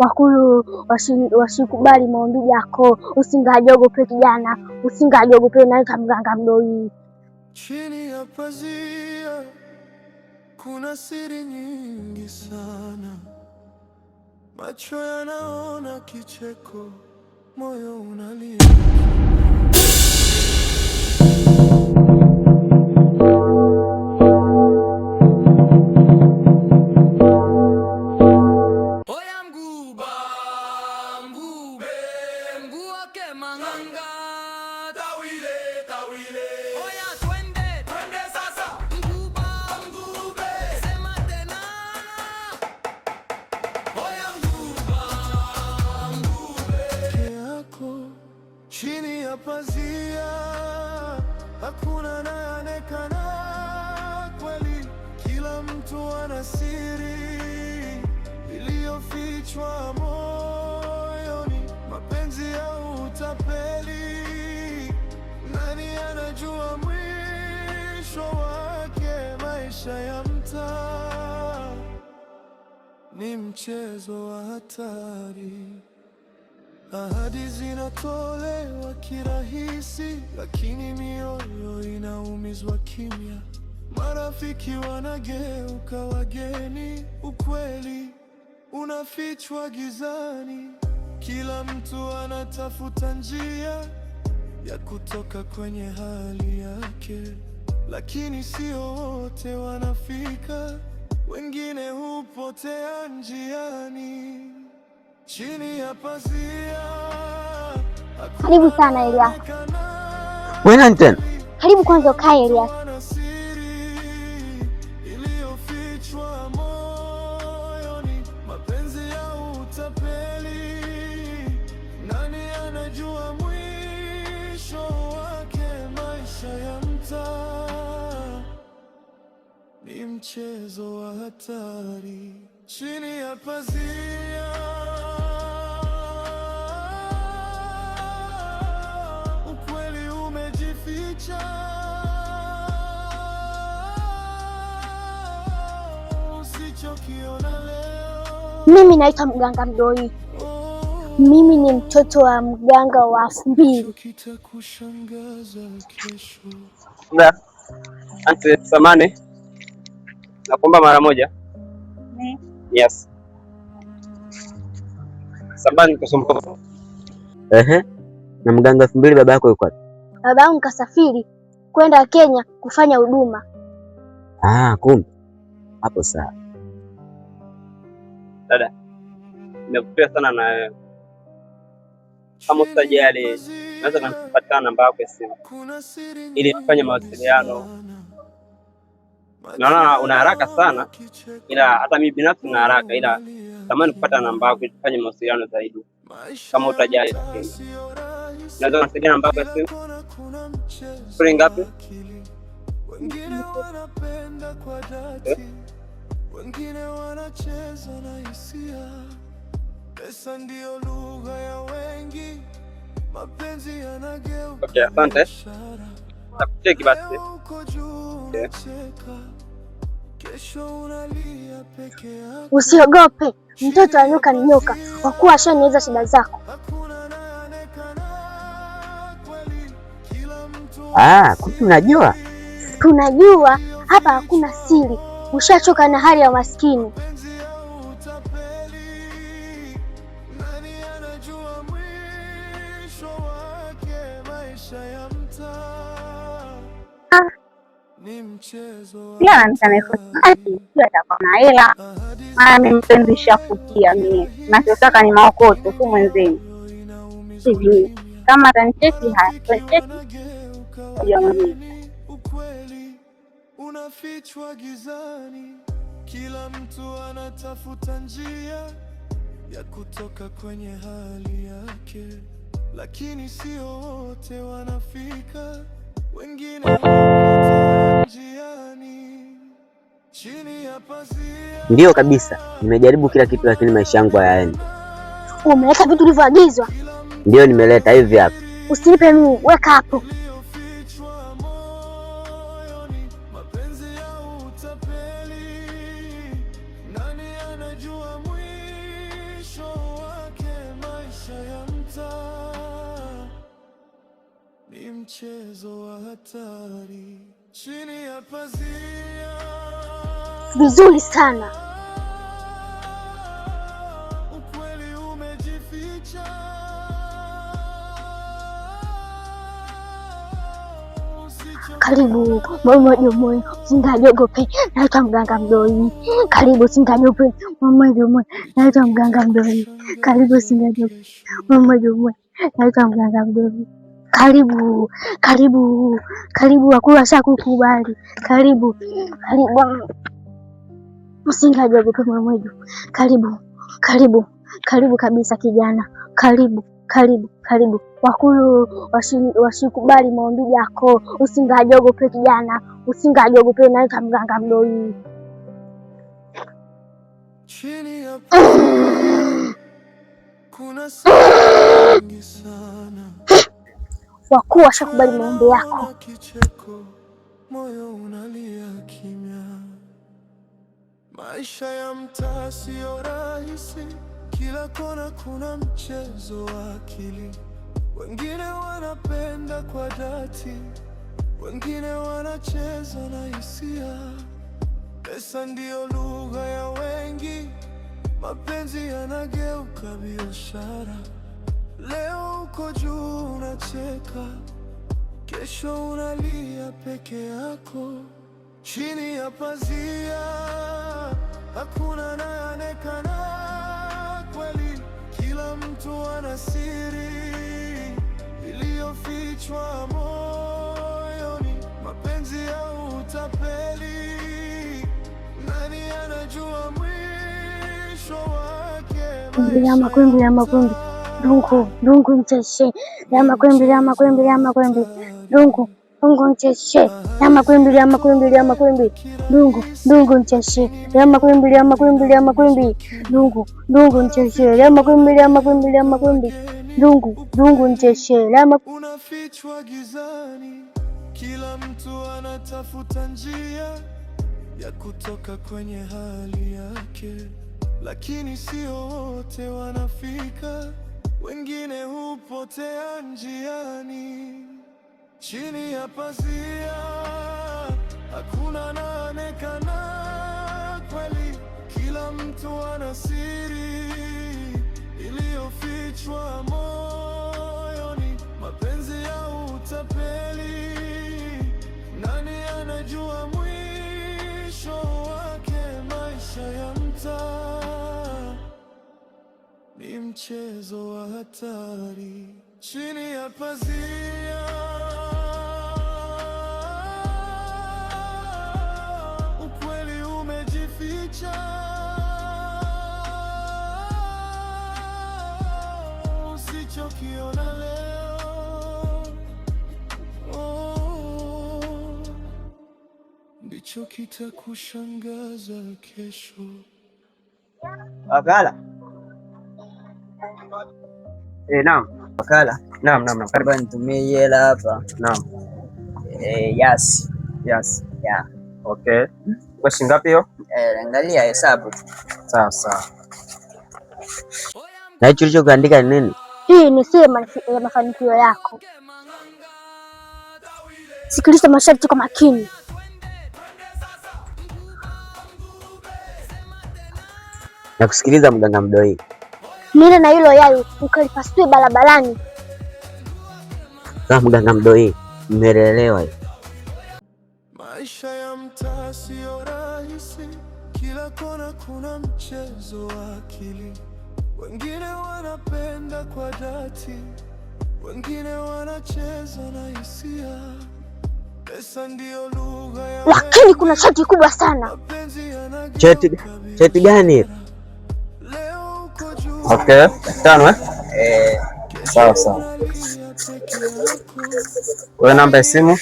wakulu wasikubali maombi yako. Usingajiogope kijana, usingajiogope, naitwa mganga mdoi. Chini ya pazia kuna siri nyingi sana, macho yanaona kicheko, moyo unalia. Chini ya pazia hakuna anayeonekana kweli, kila mtu ana siri iliyofichwa moyoni, mapenzi ya utapeli. Nani anajua mwisho wake? Maisha ya mtaa ni mchezo wa hatari. Ahadi zinatolewa kirahisi, lakini mioyo inaumizwa kimya. Marafiki wanageuka wageni, ukweli unafichwa gizani. Kila mtu anatafuta njia ya kutoka kwenye hali yake, lakini sio wote wanafika, wengine hupotea njiani. Chini ya pazia. Karibu sana Elias. Wewe tena? Karibu kwanza ukae Elias. Iliyofichwa moyoni, mapenzi ya utapeli. Nani anajua mwisho wake? Maisha ya mtaa ni mchezo wa hatari. Chini ya pazia ukweli umejificha, usichokiona leo. Mimi naitwa mganga mdoi. Mimi ni mtoto wa mganga wa 2000. Kitakushangaza kesho. Asante samane. Nakuomba mara moja. Yes. Samani kusumbuka. Na mganga 2000 baba yako yuko wapi? Baba yangu kasafiri kwenda Kenya kufanya huduma. Kumbe. Hapo sawa. Dada, nimekupea sana na kama utajali, naweza kupata namba yako ya simu ili tufanye mawasiliano. Naona una haraka sana, ila hata mimi binafsi nina haraka, ila tamani kupata namba yako ili tufanye mawasiliano zaidi. Kama utajali, naweza kunisaidia namba yako ya simu? Sura ngapi? Wengine wanapenda kwa dhati, wengine wanacheza na hisia. Pesa ndio lugha ya wengi, mapenzi yanageuka. Okay, asante. Takucheki basi. Kesho unalia peke yako. Usiogope, mtoto wa nyoka ni nyoka, kwa kuwa ashaniweza shida zako. Kumbe unajua? Tunajua, hapa hakuna siri. Ushachoka na hali ya maskini. Pia atakuwa na hela, maana mpenzi shafukia mimi. Nachotaka ni maokoto tu mwenzenu. Sijui kama atanicheki ukweli unafichwa gizani. Kila mtu anatafuta njia ya kutoka kwenye hali yake, lakini sio wote wanafika, wengine hupotea njiani. Chini ya pazia. Ndio kabisa, nimejaribu kila kitu lakini maisha yangu hayaendi. Umeleta vitu vilivyoagizwa? Ndio nimeleta hivi hapa. Usinipe mimi, weka hapo. mchezo wa hatari chini ya pazia. Vizuri sana. Ukweli umejificha. Karibu mama Jomoyo, usingajogope, naitwa mganga Mdoli. Karibu usingajogope mama Jomoyo, naitwa mganga Mdoli. Karibu usingajogope mama Jomoyo, naitwa mganga Mdoli. Karibu, karibu, karibu, wakula shakukubali. Karibu, karibu, usingajogope mama Jomoyo. Karibu, karibu, karibu kabisa kijana. Karibu, karibu, karibu. Wakulu wasikubali maombi yako, usingajogope kijana, usingajogope, naitwa mganga Mdoli. Chini ya pazia kuna siri sana. Wakuu washakubali maombi yako. Kicheko, moyo unalia kimya. Maisha ya mtaa sio rahisi, kila kona kuna mchezo wa akili. Wengine wanapenda kwa dhati, wengine wanacheza na hisia. Pesa ndio lugha ya wengi, mapenzi yanageuka biashara. Leo uko juu unacheka, kesho unalia peke yako. Chini ya pazia hakuna anayeonekana kweli, kila mtu ana siri iliyofichwa moyoni. Mapenzi ya utapeli, nani anajua mwisho wake? Kwembe ya makwembe, dungu mcheshe ya makwembe, ya makwembe, ya makwembe, dungu mcheshe ya makwembe, ya makwembe, ya makwembe, dungu mcheshe ya makwembe, ya makwembe, ya makwembe, dungu mcheshe ya makwembe, ya makwembe, ya makwembe, dungu mcheshe ya makwembe. Unafichwa gizani, kila mtu anatafuta njia ya kutoka kwenye hali yake, lakini sio wote wanafika, wengine hupotea njiani. Chini ya pazia hakuna anayeonekana kweli, kila mtu ana siri iliyofichwa moyoni. Mapenzi ya utapeli, nani anajua mwisho wake? Maisha ya mtaa ni mchezo wa hatari chini ya pazia. Ukweli umejificha. Usichokiona leo, ndicho kitakushangaza kesho. Wakala. Naam. Wakala. Naam. Karibu nitumie hela hapa. Naam. Yes. Yeah. Okay. Kwa shilingi ngapi hiyo? Angalia hesabu. Sawa. Na hicho ulichoandika ni nini? Hii ni sema ya mafanikio yako. Sikiliza masharti kwa makini. Na kusikiliza mganga Mdoli. Nile na hilo yayo ukalipasue barabarani. Sawa mganga Mdoli, nimeelewa. Maisha ya mtaa sio rahisi, kila kona kuna mchezo wa akili. Wengine wanapenda kwa dhati, wengine wanacheza na hisia. Pesa ndio lugha ya, lakini kuna sharti kubwa sana. Cheti gani? Okay, 5 Sawa. Wewe namba ya simu?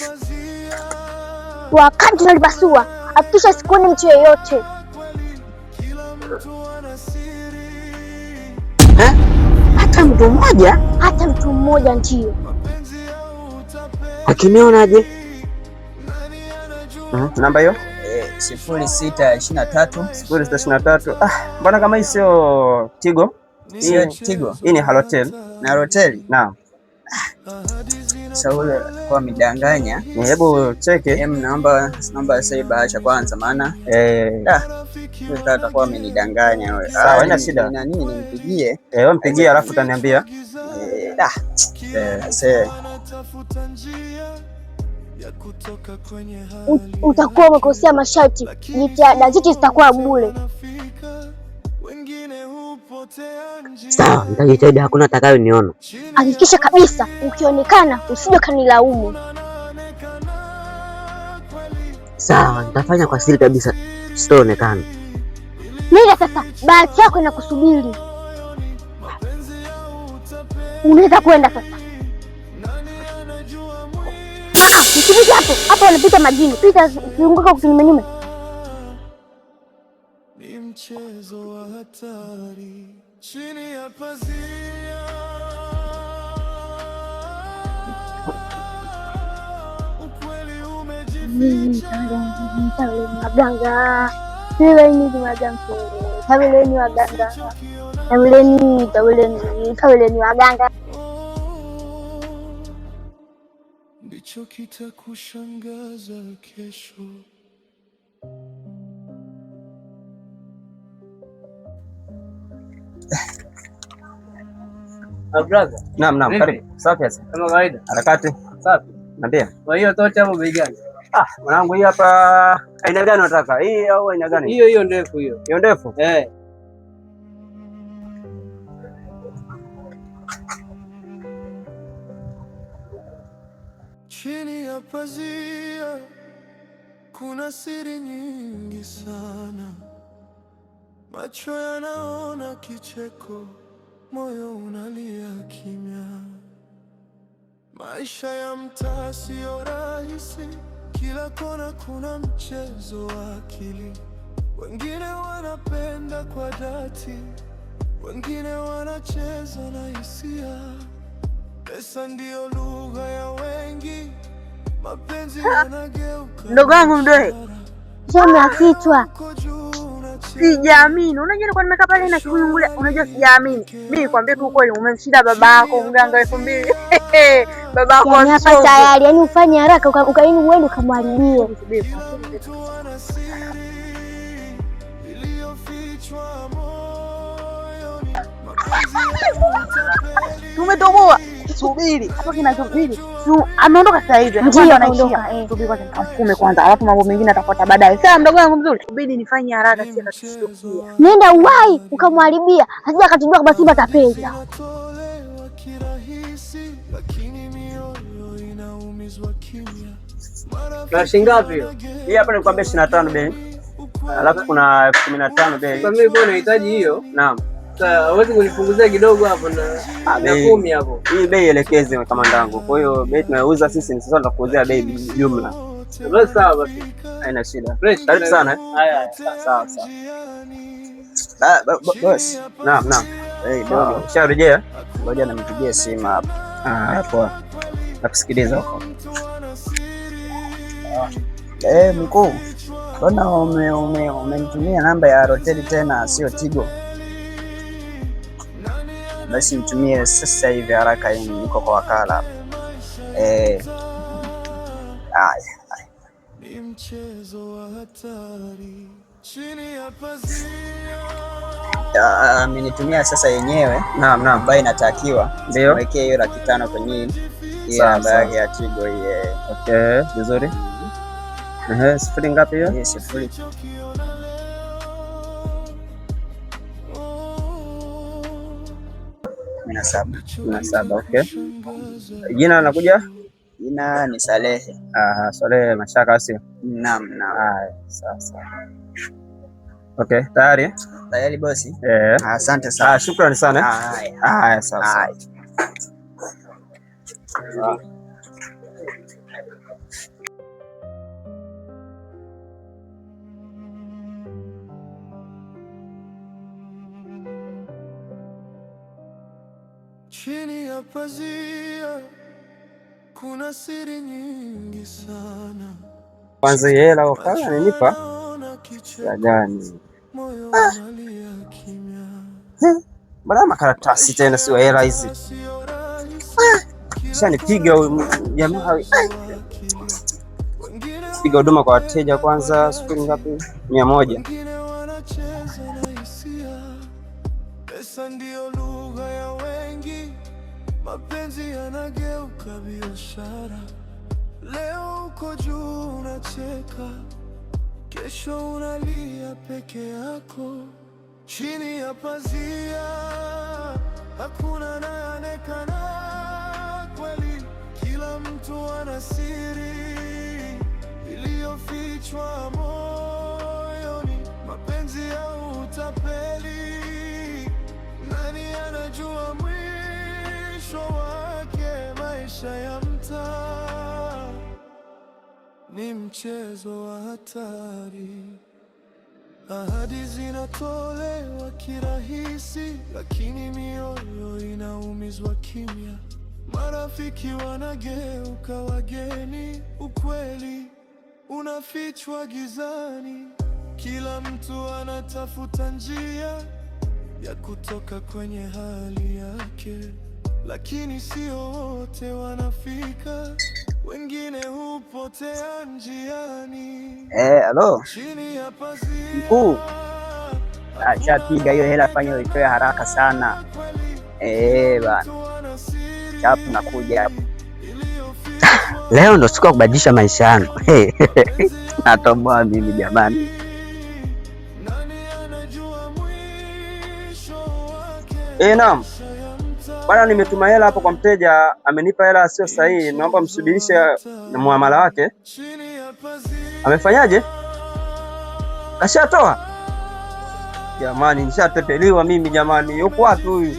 Wakati tunalipasua hakikisha sikuone mtu yeyote. Hata mtu mmoja? Hata mtu mmoja ndio. Akinionaje? Namba hiyo? 0623. Mbona kama hii sio Tigo? Sio Tigo. Hii ni Halotel. Na Halotel? Naam. Sasa ule kwa midanganya. Hebu cheke. Naomba sasa Bahasha kwanza maana atakuwa amenidanganya wewe. Sawa, haina shida. Na nini nimpigie? Wewe mpigie alafu utaniambia. Utakuwa umekosea masharti, jitihada zetu zitakuwa bure. Sawa, nitajitahidi, hakuna atakayoniona. Hakikisha kabisa ukionekana usije kanilaumu. Sawa, nitafanya kwa siri kabisa, sitaonekana. Nenda sasa, bahati yako inakusubiri. Unaweza kwenda sasa. Msipite hapo wanapita majini. Pita zunguka kinyume. Ni mchezo wa hatari chini ya pazia. Ukweli umejificha. Waganga. Tawileni waganga. Tawileni waganga. Ndicho kitakushangaza kesho. Brother. Naam, karibu. Safi sasa. Kama kawaida. Harakati. Safi. Naambia. Kwa hiyo tocha hapo bei gani? Mwanangu hii hapa aina gani unataka? Hii au aina gani? Hiyo ndefu hiyo. Hiyo ndefu? Chini ya pazia kuna siri nyingi sana. Macho yanaona kicheko, moyo unalia kimya. Maisha ya mtaa sio rahisi, kila kona kuna mchezo wa akili. Wengine wanapenda kwa dhati, wengine wanacheza na hisia. Pesa ndio lugha ya wengi, mapenzi yanageuka. Ndogo wangu mdoe, Jana kichwa sijaamini. Unajua nilikuwa nimekaa pale na kikunyungulia, unajua sijaamini. Mimi nikwambia tu kweli, umemshinda babako mganga 2000. Babako yani hapa tayari, yani ufanye haraka ukaini uende ukamwalilie. Tumetoboa. Subiri. Hapo kinachobidi. Ameondoka sasa hivi. Ndio anaondoka. Subiri kwanza nikamfume kwanza, alafu mambo mengine atafuata baadaye. Sawa mdogo wangu mzuri. Subiri nifanye haraka si atatusikia. Nenda uwai ukamwharibia. Asije akatujua kama Simba tapenda. Na shilingi ngapi hiyo? Hii hapa nikwambia 25 bei. Alafu kuna 15 bei. Kwa mimi nahitaji hiyo. Naam. Sasa huwezi kunipunguzia kidogo hapo na 10 hapo. Hii bei elekeze kama ndangu. Kwa hiyo bei tunayouza sisi ni sasa tutakuuzia bei jumla. Basi sawa basi. Haina shida. Fresh. Karibu sana. Haya. Sawa. Boss. Naam. Dogo. Usharejea? Ngoja nimpigie simu hapa. Poa. Nakusikiliza huko. Mkuu. Mbona umenitumia namba ya Airtel tena sio Tigo? Basi nitumie sasa hivi haraka, niko kwa wakala hapa. Ni mchezo wa hatari chini ya pazia. Amenitumia sasa yenyewe. Naam. Ambayo inatakiwa. Ndio. Wekee hiyo 500 kwenye hii namba yake ya Tigo hii. Okay, vizuri. Sifuri ngapi hiyo? Hii sifuri. Na saba. Okay. Jina linakuja? Jina ni Salehe. Salehe Mashaka sio? Naam. Sawa. Okay, tayari bosi? Asante sana. Shukrani sana. Haya, sawa. Chini ya pazia kuna siri nyingi sana. Kwanza hela wakala ananipa ya gani? Kimya. Mbona makaratasi tena sio hela hizi? Shanipiga jamaa. Piga huduma kwa wateja kwanza, sifuri ngapi? 100. Pesa ndio lugha ya wengi, mapenzi yanageuka biashara. Leo uko juu unacheka, kesho unalia peke yako. Chini ya pazia hakuna anayeonekana kweli, kila mtu ana siri iliyofichwa moyoni. Mapenzi ya utapeli, nani anajua mwisho wake? Maisha ya mtaa ni mchezo wa hatari. Ahadi zinatolewa kirahisi, lakini mioyo inaumizwa kimya. Marafiki wanageuka wageni, ukweli unafichwa gizani. Kila mtu anatafuta njia ya kutoka kwenye hali yake, lakini sio wote wanafika, wengine hupotea njiani. Halo mkuu, shapiga hiyo hela, fanya uitoe haraka sana. Bana chapu nakuja hapo. Leo ndo siku ya kubadilisha maisha yangu. Natoboa mimi jamani. Naam. Bwana, nimetuma hela hapo kwa mteja, amenipa hela sio sahihi. Naomba msubirishe na muamala wake. Amefanyaje? Kashatoa? Jamani, nishatepeliwa mimi jamani. Yuko wapi huyu?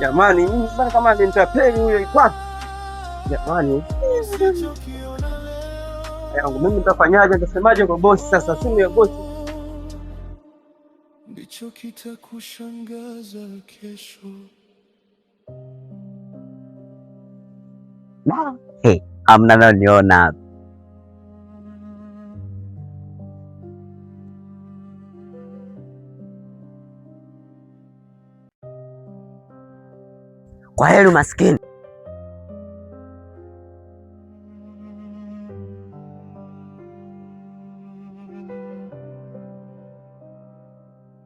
Jamani, mimi sasa kama nitapeli huyo yuko wapi? Jamani. Yangu mimi nitafanyaje? Nitasemaje kwa bosi sasa? Simu ya bosi. Ndicho kitakushangaza kesho. Amna naniona hapa. Kwa heri maskini.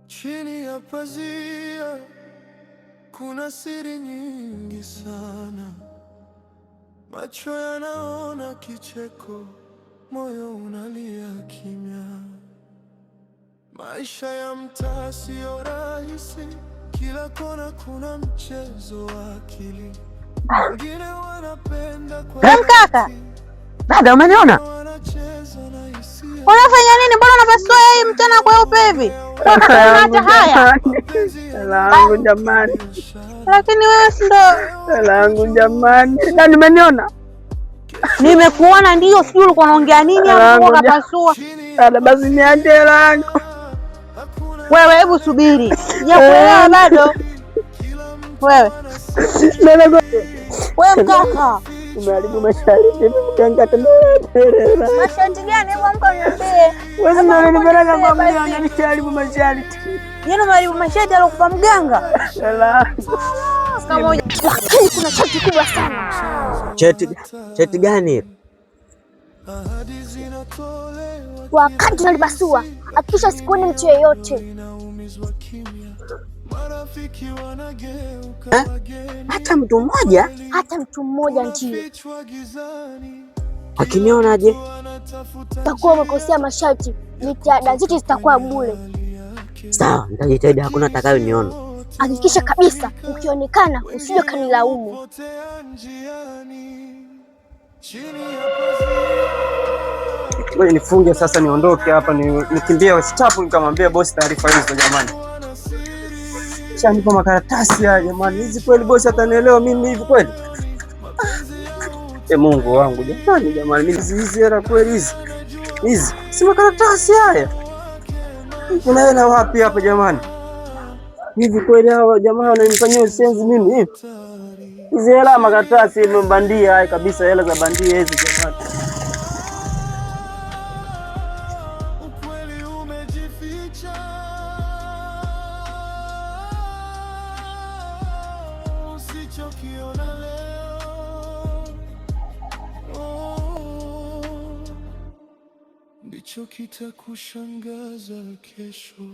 Chini ya pazia kuna siri nyingi sana. Macho yanaona kicheko, moyo unalia kimya. Maisha ya mtaa sio rahisi, kila kona kuna mchezo wa akili. Wengine wanapenda kwa kaka. Dada, umeniona? Unafanya nini? Mbona unapasua hii mchana kweupe hivi? Hata haya. Langu jamani. Lakini wewe si ndo Langu jamani. Na nimeniona. Nimekuona ndio, sijui ulikuwa unaongea nini hapo ukapasua. Dada, basi niache langu. Wewe hebu subiri. Sijakuelewa bado. Wewe mkaka. Umeharibu masharti mimi mganga tena. Masharti gani? Hebu amka niambie. Wewe ndio unanipeleka kwa mganga, nishaharibu masharti. Yeye umeharibu masharti alokupa mganga? Kama kuna cheti kubwa sana. Cheti gani? Wakati tunalipasua hakikisha sikuoni mtu yeyote. Hata mtu mmoja? Hata mtu mmoja ndio. Akinionaje? Utakuwa umekosea masharti, jitihada zote zitakuwa bure. Sawa, nitajitahidi, hakuna atakayeniona. Hakikisha kabisa ukionekana usije kanilaumu. Wewe nifunge sasa, niondoke hapa, nikimbie staff nikamwambia bosi taarifa hizo jamani. Shanipa makaratasi haya jamani. Hizi kweli bosi atanielewa mimi hivi kweli? Mungu wangu jamani, hizi hela kweli hizi si makaratasi haya? Kuna hela wapi hapa jamani? Hivi kweli hawa jamaa wananifanyia usenzi mimi hivi? Hizi hela makaratasi bandia haya kabisa, hela za bandia hizi jamani. Usichokiona leo ndicho kitakushangaza kesho.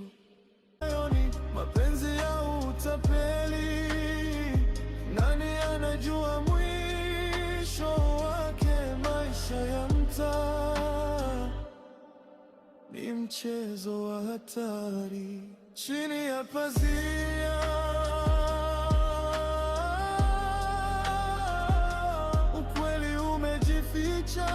Moyoni mapenzi ya utapeli, nani anajua mwisho wake? Maisha ya mtaa ni mchezo wa hatari. Chini ya pazia ukweli umejificha.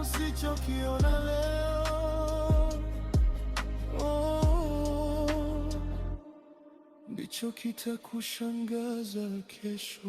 Usichokiona leo ndicho kitakushangaza kesho.